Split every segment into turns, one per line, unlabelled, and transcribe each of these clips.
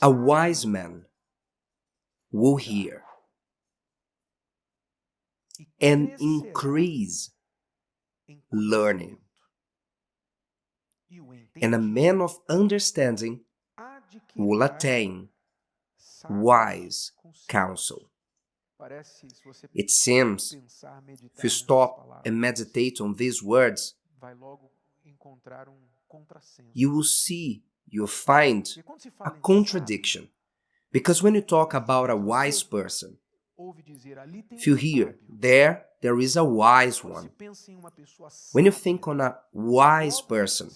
A wise man will hear and increase learning, and a man of understanding will attain wise counsel. It seems, if you stop and meditate on these words, you will see, you'll find a contradiction. Because when you talk about a wise person, if you hear, there is a wise one. When you think on a wise person,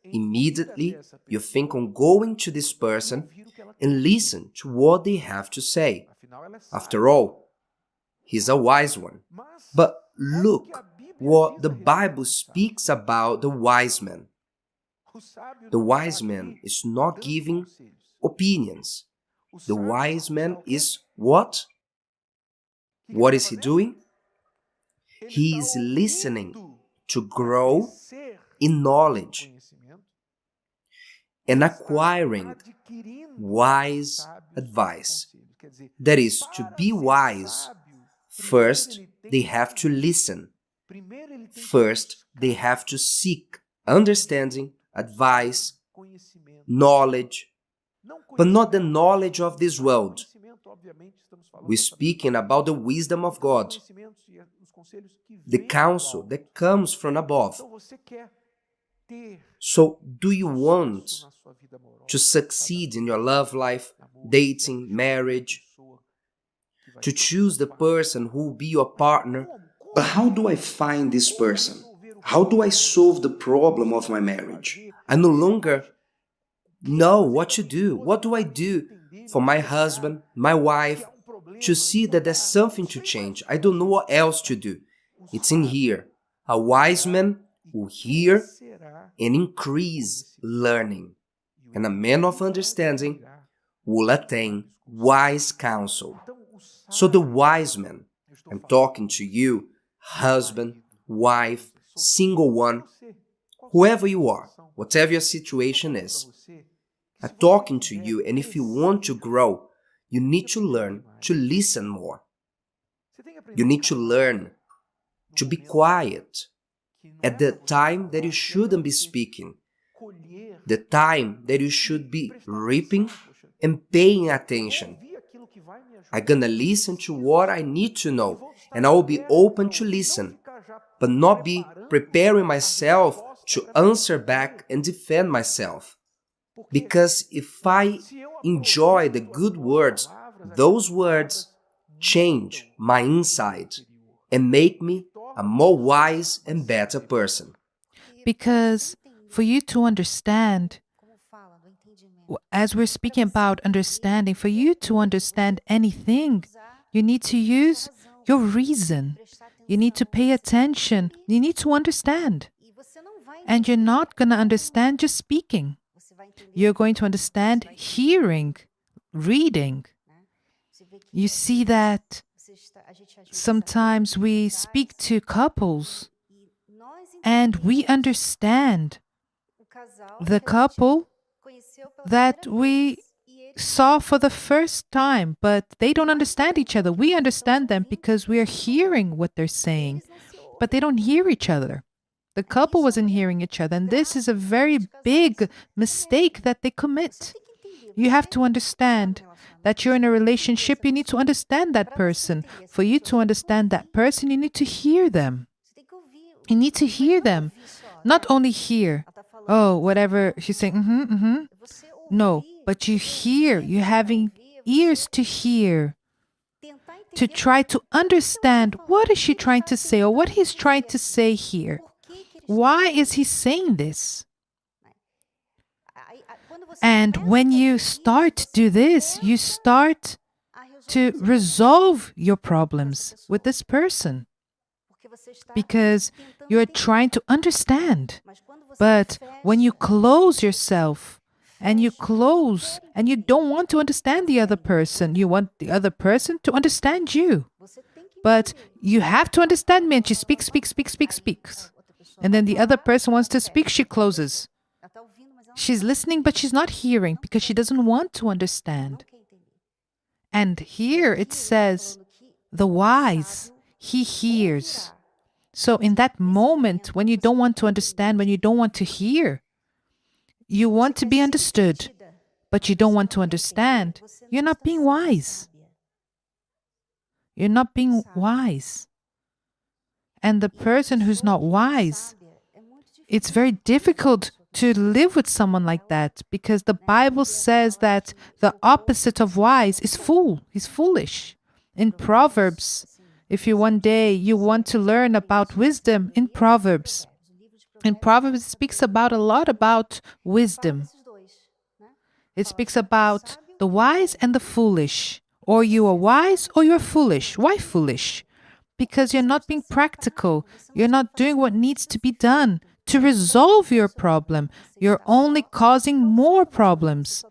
immediately you think on going to this person and listen to what they have to say. After all, he's a wise one. But look what the Bible speaks about the wise man. The wise man is not giving opinions. The wise man is what? What is he doing? He is listening to grow in knowledge and acquiring wise advice. That is, to be wise, first they have to listen. First, they have to seek understanding, advice, knowledge, but not the knowledge of this world. We're speaking about the wisdom of God, the counsel that comes from above. So, do you want to succeed in your love life, dating, marriage, to choose the person who will be your partner? But how do I find this person? How do I solve the problem of my marriage? I no longer know what to do. What do I do for my husband, my wife, to see that there's something to change? I don't know what else to do. It's in here. A wise man will hear and increase learning, and a man of understanding will attain wise counsel. So the wise man, I'm talking to you, husband, wife, single one, whoever you are, whatever your situation is, I'm talking to you, and if you want to grow, you need to learn to listen more. You need to learn to be quiet at the time that you shouldn't be speaking, the time that you should be reaping and paying attention. I'm gonna listen to what I need to know, and I will be open to listen, but not be preparing myself to answer back and defend myself. Because if I enjoy the good words, those words change my inside and make me a more wise and better person.
Because for you to understand, as we're speaking about understanding, for you to understand anything, you need to use your reason. You need to pay attention. You need to understand. And you're not going to understand just speaking. You're going to understand hearing, reading. You see that sometimes we speak to couples and we understand the couple that we saw for the first time, but they don't understand each other. We understand them because we are hearing what they're saying, but they don't hear each other. The couple wasn't hearing each other, and this is a very big mistake that they commit. You have to understand that you're in a relationship, you need to understand that person. For you to understand that person, you need to hear them. You need to hear them. Not only hear, oh, whatever she's saying, No, but you hear, you're having ears to hear, to try to understand what is she trying to say or what he's trying to say here. Why is he saying this? And when you start to do this, you start to resolve your problems with this person because you're trying to understand. But when you close yourself and you close and you don't want to understand the other person, you want the other person to understand you. But you have to understand me, and she speaks. And then the other person wants to speak, she closes. She's listening, but she's not hearing because she doesn't want to understand. And here it says, the wise, he hears. So in that moment, when you don't want to understand, when you don't want to hear, you want to be understood, but you don't want to understand, you're not being wise. You're not being wise. And the person who's not wise, it's very difficult to live with someone like that because the Bible says that the opposite of wise is fool. He's foolish. In Proverbs, if you one day you want to learn about wisdom, in Proverbs it speaks about a lot about wisdom. It speaks about the wise and the foolish. Or you are wise or you're foolish. Why foolish? Because you're not being practical. You're not doing what needs to be done to resolve your problem. You're only causing more problems.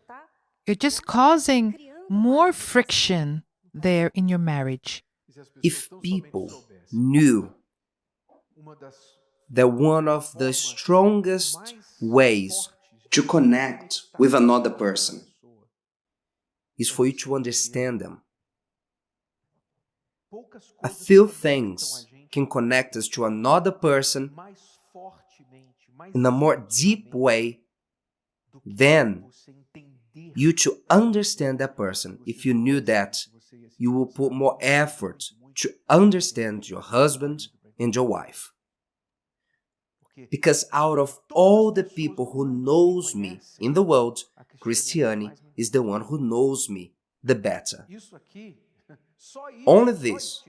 You're just causing more friction there in your marriage.
If people knew that one of the strongest ways to connect with another person is for you to understand them. A few things can connect us to another person in a more deep way than you to understand that person. If you knew that, you will put more effort to understand your husband and your wife. Because out of all the people who knows me in the world, Cristiane is the one who knows me the better. Only this,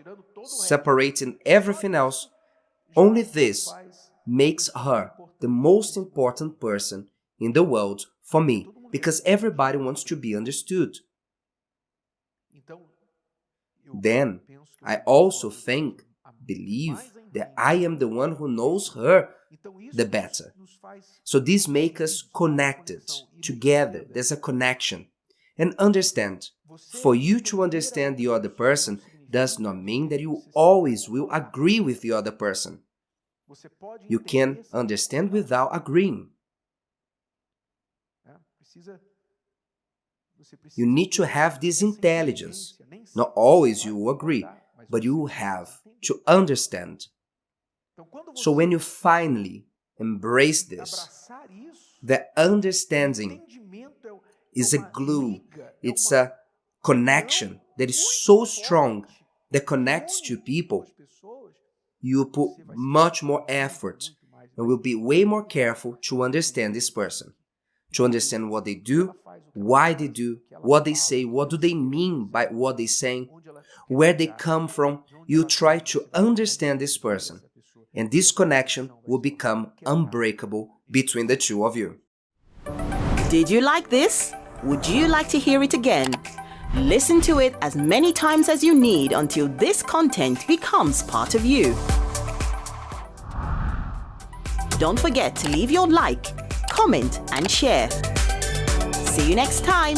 separating everything else, only this makes her the most important person in the world for me, because everybody wants to be understood. Then, I also believe that I am the one who knows her the better. So this makes us connected, together. There's a connection. And understand, for you to understand the other person does not mean that you always will agree with the other person. You can understand without agreeing. You need to have this intelligence. Not always you will agree, but you will have to understand. So when you finally embrace this, the understanding is a glue. It's a connection that is so strong that connects to people. You put much more effort and will be way more careful to understand this person, to understand what they do, why they do, what they say, what do they mean by what they're saying, where they come from. You try to understand this person, and this connection will become unbreakable between the two of you.
Did you like this? Would you like to hear it again? Listen to it as many times as you need until this content becomes part of you. Don't forget to leave your like, comment, and share. See you next time.